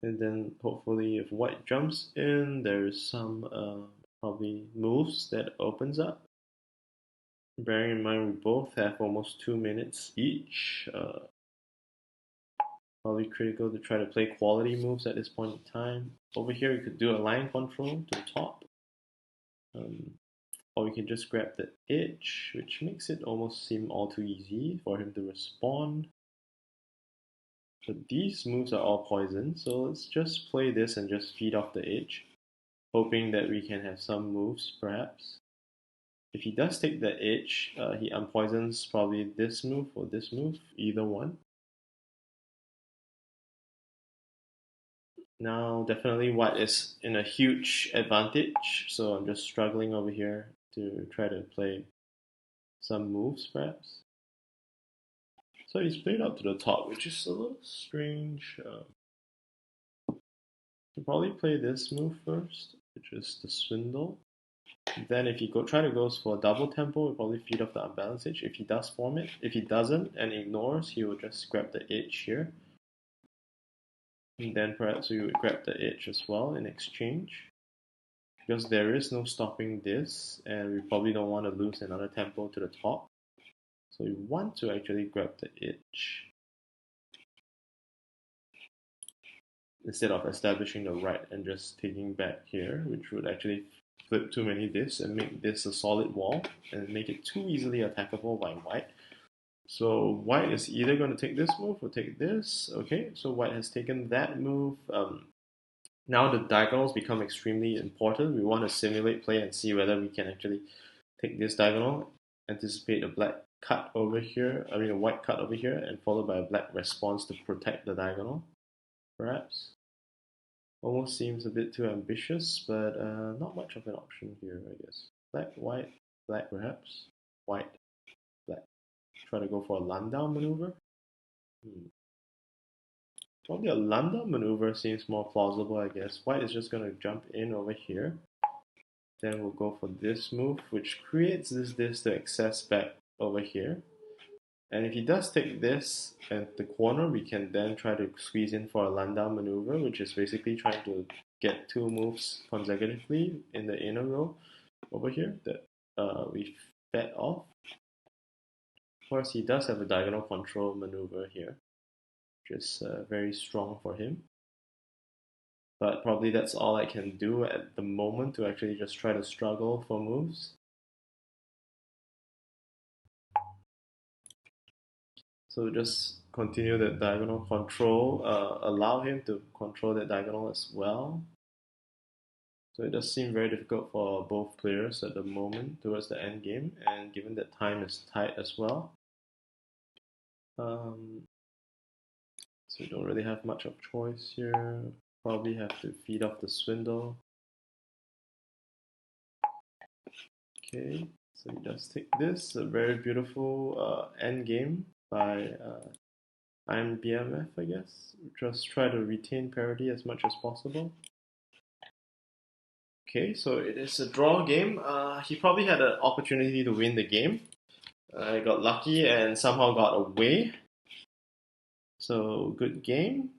And then hopefully if white jumps in, there's some probably moves that opens up. Bearing in mind we both have almost 2 minutes each. Probably critical to try to play quality moves at this point in time. Over here we could do a line control to the top. Or we can just grab the edge, which makes it almost seem all too easy for him to respond. But these moves are all poison, so let's just play this and just feed off the edge, hoping that we can have some moves perhaps. If he does take the edge, he unpoisons probably this move or this move, either one. Now definitely white is in a huge advantage, so I'm just struggling over here to try to play some moves perhaps. So he's played out to the top, which is a little strange. He'll probably play this move first, which is the swindle. Then if he try to goes for a double tempo, he'll probably feed off the unbalanced edge if he does form it. If he doesn't and ignores, he will just grab the edge here. And then perhaps we would grab the edge as well in exchange. Because there is no stopping this, and we probably don't want to lose another tempo to the top. So we want to actually grab the edge instead of establishing the right and just taking back here, which would actually flip too many discs and make this a solid wall and make it too easily attackable by white. So white is either going to take this move or take this. Okay, so white has taken that move. Now the diagonals become extremely important. We want to simulate play and see whether we can actually take this diagonal, anticipate a black cut over here, a white cut over here, and followed by a black response to protect the diagonal, perhaps. Almost seems a bit too ambitious, but not much of an option here, I guess. Black, white, black perhaps. White, black. Try to go for a Landau maneuver. Probably a Landau maneuver seems more plausible, I guess. White is just going to jump in over here. Then we'll go for this move, which creates this to access back over here. And if he does take this at the corner, we can then try to squeeze in for a Landau maneuver, which is basically trying to get 2 moves consecutively in the inner row over here that we fed off. Of course, he does have a diagonal control maneuver here, which is very strong for him. But probably that's all I can do at the moment to actually just try to struggle for moves. So just continue that diagonal control, allow him to control that diagonal as well. So it does seem very difficult for both players at the moment towards the end game, and given that time is tight as well. So we don't really have much of choice here. Probably have to feed off the swindle. Okay, so he does take this, a very beautiful end game by iambmf, I guess. Just try to retain parity as much as possible. Okay, so it is a draw game. He probably had an opportunity to win the game. I got lucky and somehow got away. So good game.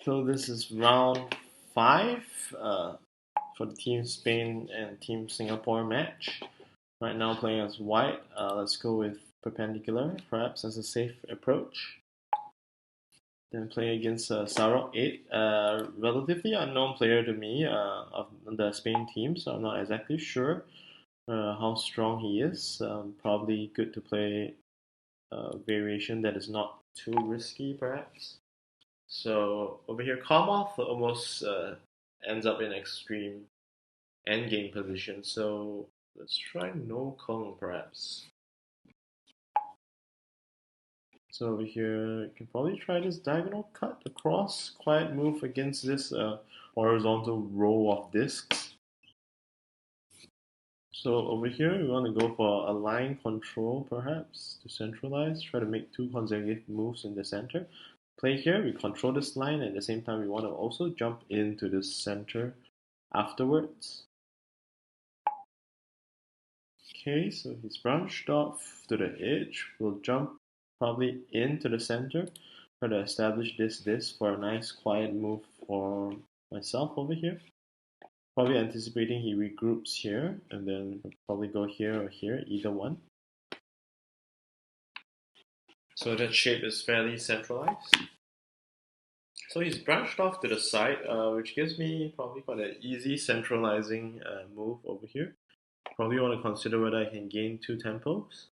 So this is round 5 for the Team Spain and Team Singapore match. Right now playing as white. Let's go with perpendicular, perhaps as a safe approach. Then play against Sarok 8, a relatively unknown player to me of the Spain team, so I'm not exactly sure how strong he is. Probably good to play a variation that is not too risky, perhaps. So over here, Karmoth almost ends up in extreme endgame position. So let's try no Kong, perhaps. So over here, you can probably try this diagonal cut across. Quiet move against this horizontal row of discs. So over here, we want to go for a line control, perhaps, to centralize. Try to make 2 consecutive moves in the center. Play here, we control this line, and at the same time, we want to also jump into the center afterwards. Okay, so he's branched off to the edge. We'll jump probably into the center. Try to establish this for a nice quiet move for myself over here. Probably anticipating he regroups here, and then probably go here or here, either one. So that shape is fairly centralized. So he's branched off to the side, which gives me probably quite an easy centralizing move over here. Probably want to consider whether I can gain 2 tempos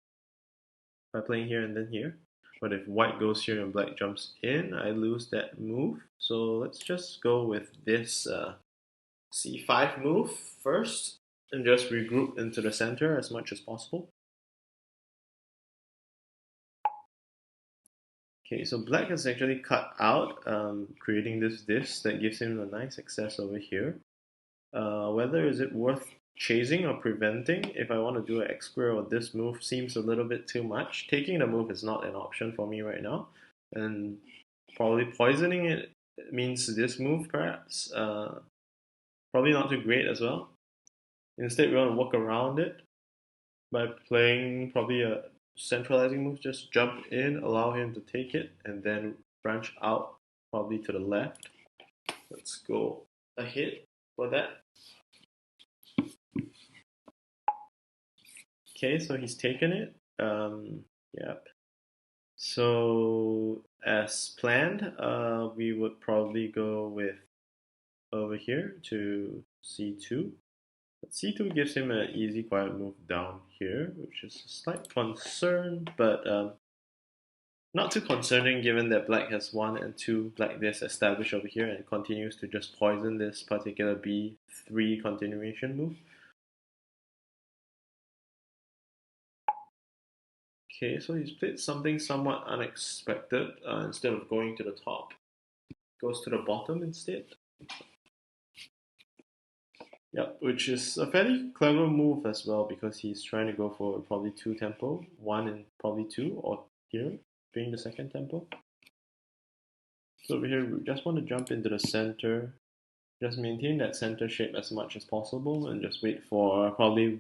by playing here and then here. But if white goes here and black jumps in, I lose that move. So let's just go with this c5 move first and just regroup into the center as much as possible. Okay, so black has actually cut out, creating this that gives him a nice access over here. Whether is it worth chasing or preventing? If I want to do an X square or this move seems a little bit too much. Taking the move is not an option for me right now, and probably poisoning it means this move perhaps. Probably not too great as well. Instead, we want to work around it by playing probably a centralizing move. Just jump in, allow him to take it, and then branch out probably to the left. Let's go ahead for that. Okay, so he's taken it. Yep. So as planned, we would probably go with over here to c2. c2 gives him an easy quiet move down here, which is a slight concern, but not too concerning given that black has 1 and 2 black discs established over here and continues to just poison this particular b3 continuation move. Okay, so he's played something somewhat unexpected. Instead of going to the top, goes to the bottom instead. Yep, which is a fairly clever move as well because he's trying to go for probably 2 tempo, 1 and probably 2, or here being the second tempo. So over here, we just want to jump into the center, just maintain that center shape as much as possible, and just wait for probably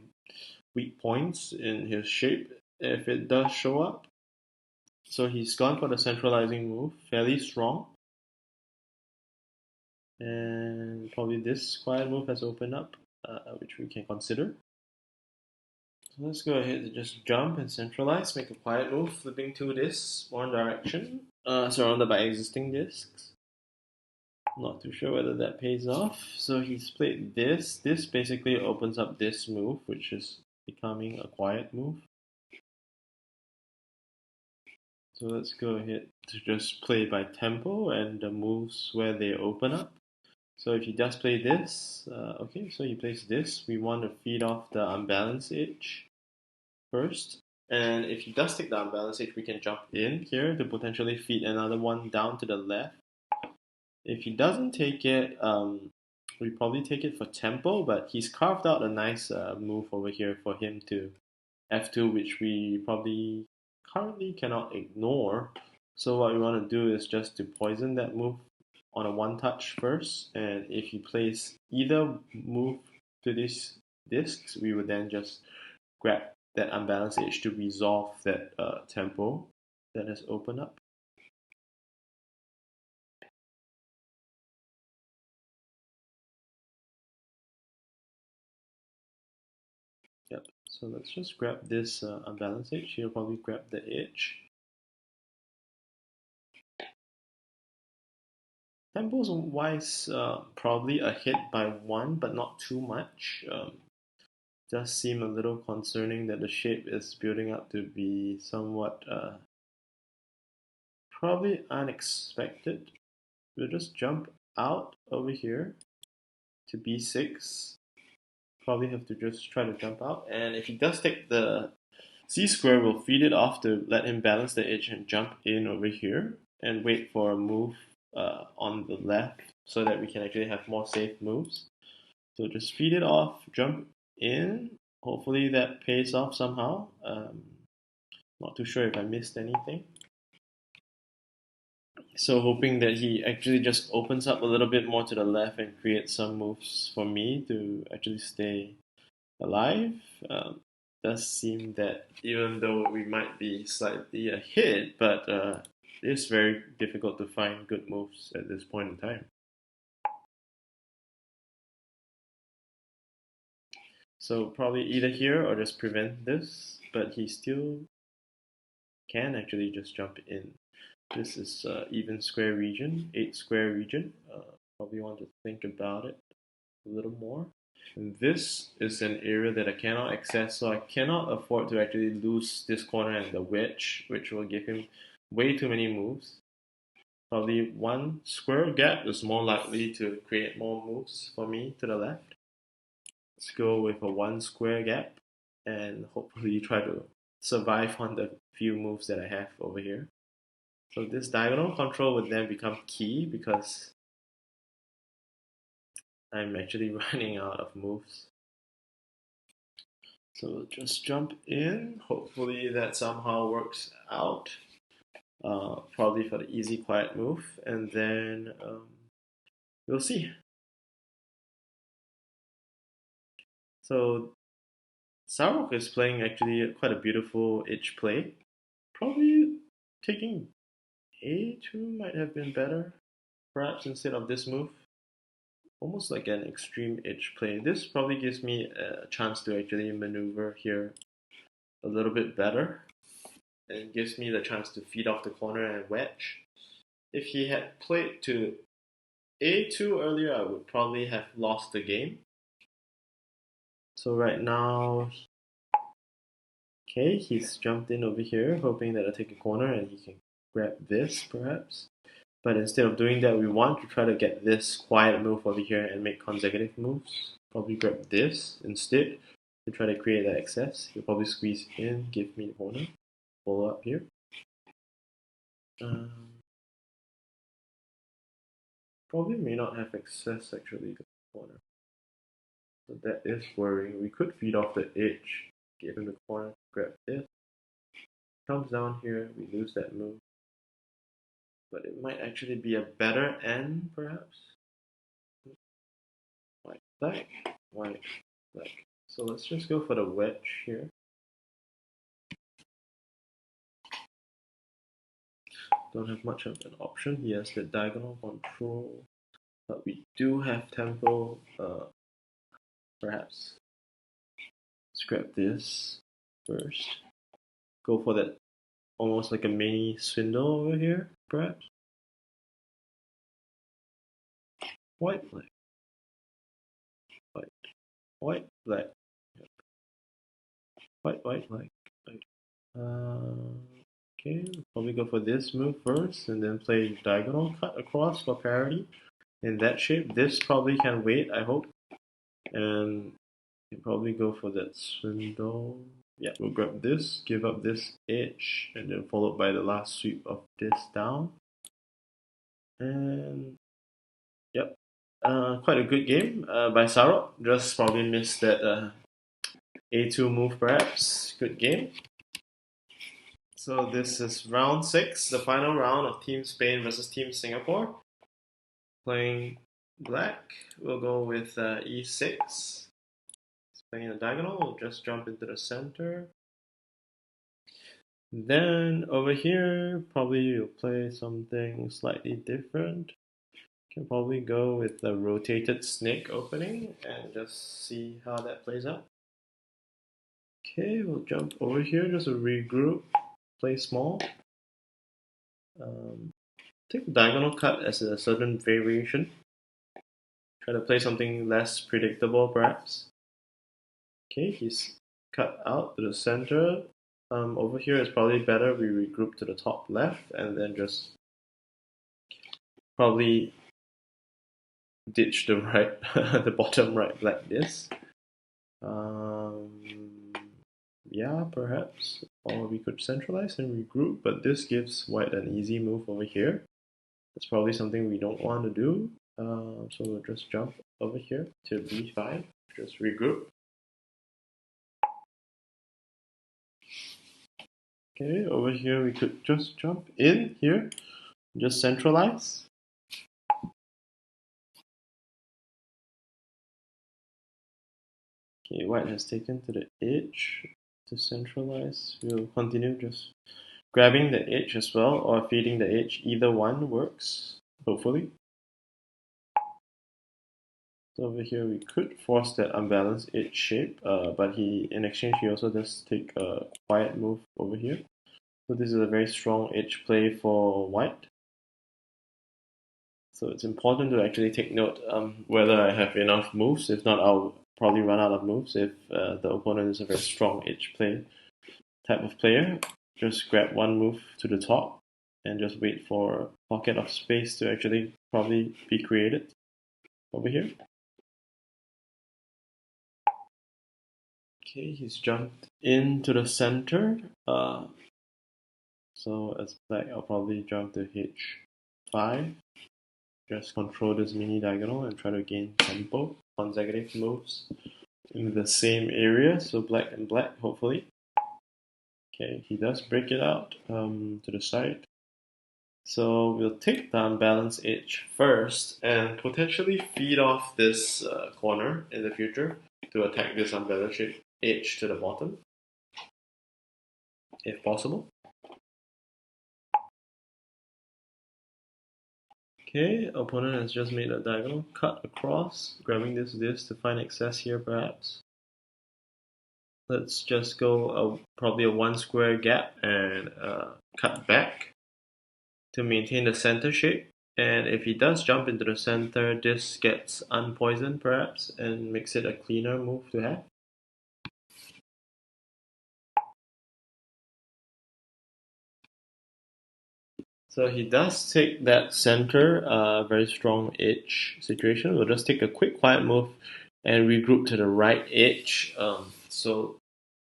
weak points in his shape if it does show up. So he's gone for the centralizing move, fairly strong. And probably this quiet move has opened up, which we can consider. So let's go ahead and just jump and centralize, make a quiet move, flipping 2 discs, one direction, surrounded by existing discs. Not too sure whether that pays off. So he's played this. This basically opens up this move, which is becoming a quiet move. So let's go ahead to just play by tempo and the moves where they open up. So if he does play this, okay, so he plays this. We want to feed off the unbalanced edge first. And if he does take the unbalanced edge, we can jump in here to potentially feed another one down to the left. If he doesn't take it, we probably take it for tempo, but he's carved out a nice move over here for him to f2, which we probably currently cannot ignore. So what we want to do is just to poison that move on a one touch first, and if you place either move to these discs, we would then just grab that unbalanced edge to resolve that tempo that has opened up. Yep, so let's just grab this unbalanced edge. Here, probably grab the edge. Tempos wise, probably ahead by one, but not too much. Does seem a little concerning that the shape is building up to be somewhat probably unexpected. We'll just jump out over here to b6. Probably have to just try to jump out, and if he does take the c square, we'll feed it off to let him balance the edge and jump in over here and wait for a move on the left so that we can actually have more safe moves. So just feed it off, jump in. Hopefully that pays off somehow. Not too sure if I missed anything. So hoping that he actually just opens up a little bit more to the left and creates some moves for me to actually stay alive. Does seem that even though we might be slightly ahead, but it's very difficult to find good moves at this point in time. So probably either here or just prevent this, but he still can actually just jump in. This is even square region, 8 square region. Probably want to think about it a little more. And this is an area that I cannot access, so I cannot afford to actually lose this corner and the wedge, which will give him way too many moves. Probably one square gap is more likely to create more moves for me to the left. Let's go with a one square gap and hopefully try to survive on the few moves that I have over here. So this diagonal control would then become key because I'm actually running out of moves. So just jump in. Hopefully that somehow works out. Probably for the easy quiet move, and then we'll see. So Sarok is playing actually quite a beautiful edge play. Probably taking a2 might have been better, perhaps instead of this move. Almost like an extreme edge play. This probably gives me a chance to actually maneuver here a little bit better and gives me the chance to feed off the corner and wedge. If he had played to a2 earlier, I would probably have lost the game. So right now, okay, he's jumped in over here, hoping that I'll take a corner and he can grab this perhaps. But instead of doing that, we want to try to get this quiet move over here and make consecutive moves. Probably grab this instead to try to create that excess. He'll probably squeeze in, give me the corner, follow up here. Probably may not have access actually to the corner. So that is worrying. We could feed off the edge, give him the corner, grab this. Comes down here, we lose that move. But it might actually be a better end, perhaps. White, black, white, black. So let's just go for the wedge here. Don't have much of an option. He has the diagonal control, but we do have tempo. Perhaps scrap this first. Go for that almost like a mini swindle over here, perhaps. White, black. White, white, black. Yep. White, white, black. White. Okay, probably go for this move first and then play diagonal cut across for parity. In that shape, this probably can wait, I hope. And you probably go for that swindle. Yeah, we'll grab this, give up this edge, and then followed by the last sweep of this down. And yep, quite a good game by Sarok. Just probably missed that a2 move perhaps. Good game. So this is round 6, the final round of Team Spain versus Team Singapore. Playing black, we'll go with e6. Playing a diagonal, we'll just jump into the center. Then over here, probably you'll play something slightly different. Can probably go with the rotated snake opening and just see how that plays out. Okay, we'll jump over here just to regroup, play small. Take diagonal cut as a certain variation. Try to play something less predictable perhaps. Okay, he's cut out to the center. Over here it's probably better we regroup to the top left and then just probably ditch the right, the bottom right like this. Yeah, perhaps. Or we could centralize and regroup, but this gives white an easy move over here. That's probably something we don't want to do. So we'll just jump over here to b5, just regroup. Okay, over here we could just jump in here, just centralize. Okay, white has taken to the edge to centralize. We'll continue just grabbing the edge as well or feeding the edge. Either one works, hopefully. So over here we could force that unbalanced edge shape, but in exchange he also does take a quiet move over here. So this is a very strong edge play for white. So it's important to actually take note whether I have enough moves. If not, I'll probably run out of moves if the opponent is a very strong edge play type of player. Just grab one move to the top and just wait for a pocket of space to actually probably be created over here. Okay, he's jumped into the center. So as black, I'll probably jump to h5. Just control this mini diagonal and try to gain tempo, consecutive moves in the same area. So black and black, hopefully. Okay, he does break it out to the side. So we'll take the unbalanced edge first and potentially feed off this corner in the future to attack this unbalanced edge to the bottom, if possible. Okay, opponent has just made a diagonal cut across, grabbing this to find excess here perhaps. Let's just go probably a one square gap and cut back to maintain the center shape. And if he does jump into the center, this gets unpoisoned perhaps and makes it a cleaner move to have. So he does take that center, very strong edge situation. We'll just take a quick quiet move and regroup to the right edge. So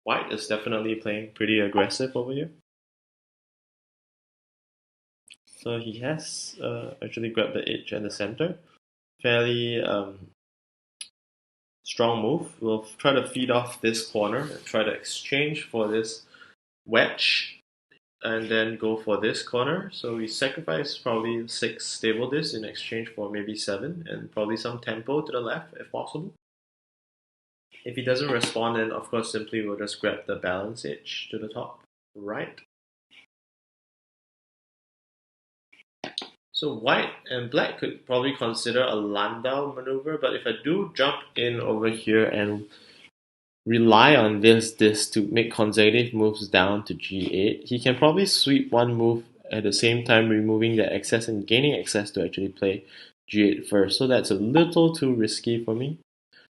white is definitely playing pretty aggressive over here. So he has actually grabbed the edge and the center. Fairly strong move. We'll try to feed off this corner and try to exchange for this wedge and then go for this corner. So we sacrifice probably 6 stable discs in exchange for maybe 7 and probably some tempo to the left if possible. If he doesn't respond, then of course simply we'll just grab the balance edge to the top right. So white and black could probably consider a Landau maneuver, but if I do jump in over here and rely on this to make consecutive moves down to g8, he can probably sweep one move at the same time removing the excess and gaining access to actually play g8 first. So that's a little too risky for me.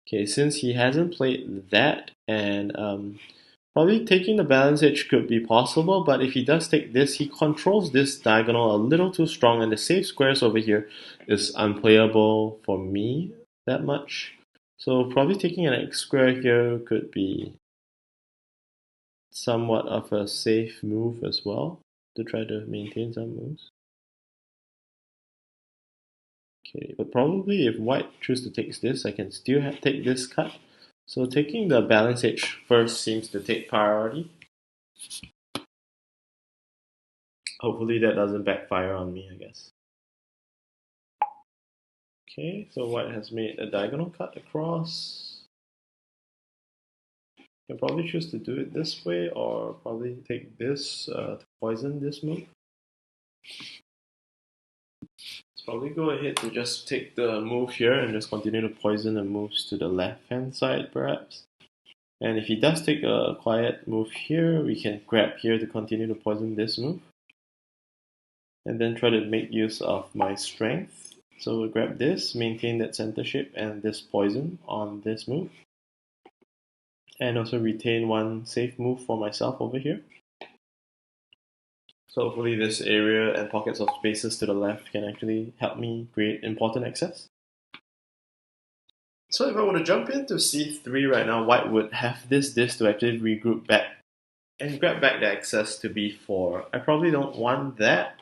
Okay, since he hasn't played that, and probably taking the balance edge could be possible, but if he does take this, he controls this diagonal a little too strong, and the safe squares over here is unplayable for me that much. So probably taking an X square here could be somewhat of a safe move as well to try to maintain some moves. Okay, but probably if white chooses to take this, I can still take this cut. So taking the balance edge first seems to take priority. Hopefully that doesn't backfire on me, I guess. Okay, so white has made a diagonal cut across. You can probably choose to do it this way, or probably take this to poison this move. Let's probably go ahead to just take the move here and just continue to poison the moves to the left hand side perhaps. And if he does take a quiet move here, we can grab here to continue to poison this move. And then try to make use of my strength. So we'll grab this, maintain that center shape and this poison on this move. And also retain one safe move for myself over here. So hopefully this area and pockets of spaces to the left can actually help me create important access. So if I were to jump into c3 right now, white would have this to actually regroup back and grab back the access to b4. I probably don't want that.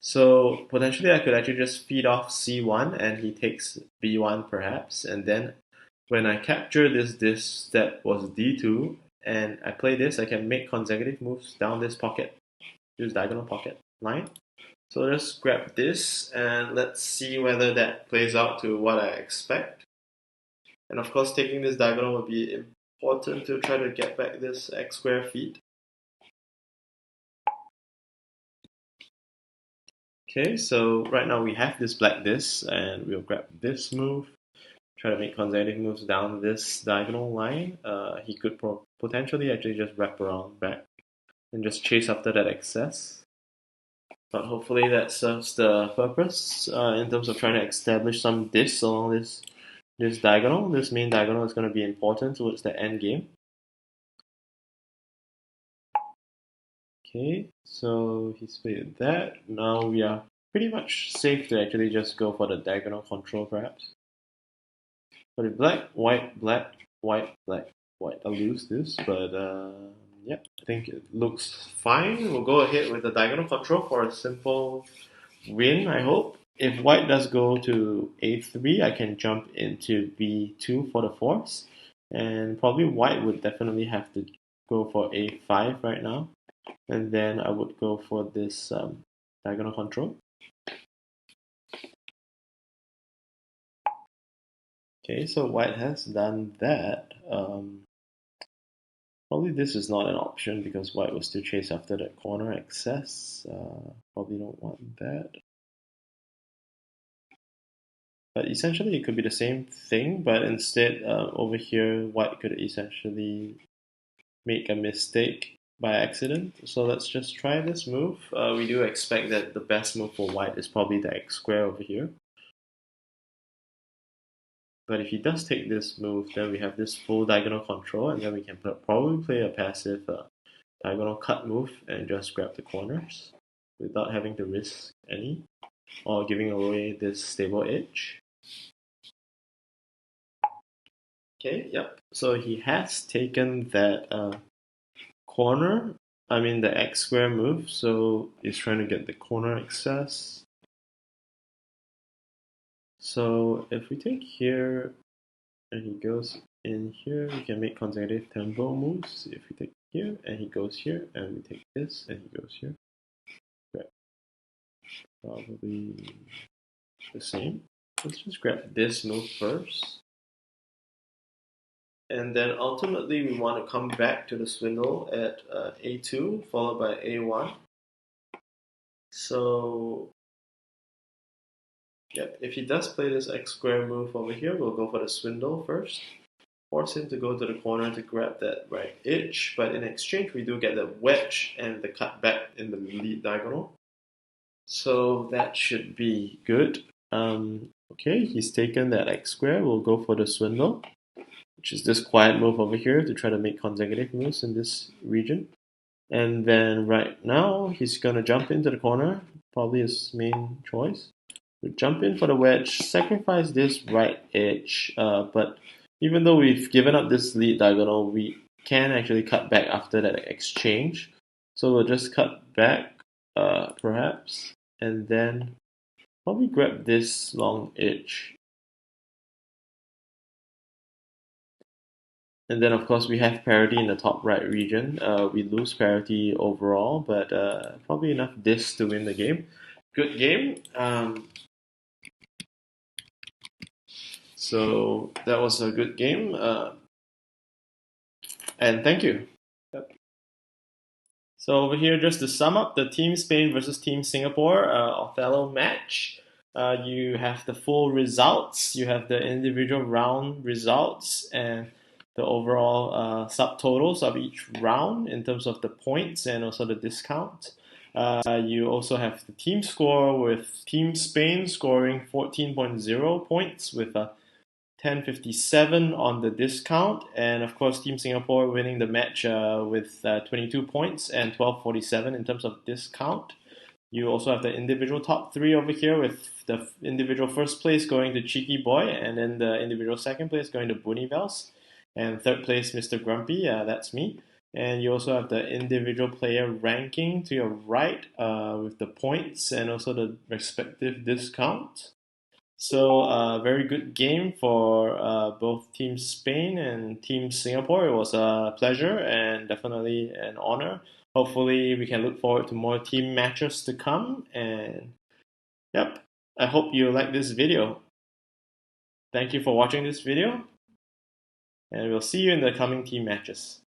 So potentially I could actually just feed off c1 and he takes b1 perhaps. And then when I capture this that was d2 and I play this, I can make consecutive moves down this pocket, this diagonal pocket line. So just grab this and let's see whether that plays out to what I expect. And of course, taking this diagonal will be important to try to get back this x square feet. Okay, so right now we have this black and we'll grab this move, try to make consecutive moves down this diagonal line. He could potentially actually just wrap around back and just chase after that excess. But hopefully that serves the purpose in terms of trying to establish some dis along this diagonal. This main diagonal is going to be important towards the end game. Okay, so he's played that. Now we are pretty much safe to actually just go for the diagonal control perhaps. But if black, white, black, white, black, white, I'll lose this, but yeah, I think it looks fine. We'll go ahead with the diagonal control for a simple win, I hope. If white does go to a3, I can jump into b2 for the force. And probably white would definitely have to go for a5 right now. And then I would go for this diagonal control. Okay, so white has done that. Probably this is not an option because white will still chase after that corner excess. Probably don't want that. But essentially it could be the same thing, but instead over here white could essentially make a mistake by accident. So let's just try this move. We do expect that the best move for white is probably the x square over here. But if he does take this move, then we have this full diagonal control, and then we can probably play a passive diagonal cut move and just grab the corners without having to risk any or giving away this stable edge. Okay, yep. So he has taken that corner, the x square move, so he's trying to get the corner access. So if we take here and he goes in here, we can make consecutive tempo moves. If we take here and he goes here, and we take this and he goes here. Grab. Probably the same. Let's just grab this move first. And then ultimately we want to come back to the swindle at a2 followed by a1. So yep, if he does play this x square move over here, we'll go for the swindle first. Force him to go to the corner to grab that right edge, but in exchange we do get the wedge and the cut back in the lead diagonal. So that should be good. Okay, he's taken that x square. We'll go for the swindle, which is this quiet move over here to try to make consecutive moves in this region. And then right now, he's going to jump into the corner, probably his main choice. We'll jump in for the wedge, sacrifice this right edge, but even though we've given up this lead diagonal, we can actually cut back after that exchange. So we'll just cut back, perhaps, and then probably grab this long edge. And then of course we have parity in the top right region. We lose parity overall, but probably enough this to win the game. Good game. So that was a good game, and thank you. Yep. So over here, just to sum up, the Team Spain versus Team Singapore Othello match. You have the full results, you have the individual round results, and the overall subtotals of each round in terms of the points and also the discount. You also have the team score with Team Spain scoring 14.0 points with a 10.57 on the discount, and of course Team Singapore winning the match with 22 points and 12.47 in terms of discount. You also have the individual top three over here with the individual first place going to Cheeky Boy, and then the individual second place going to Boonivels, and third place Mr. Grumpy, that's me. And you also have the individual player ranking to your right with the points and also the respective discount. So, very good game for both Team Spain and Team Singapore. It was a pleasure and definitely an honor. Hopefully, we can look forward to more team matches to come. And yep, I hope you like this video. Thank you for watching this video, and we'll see you in the coming team matches.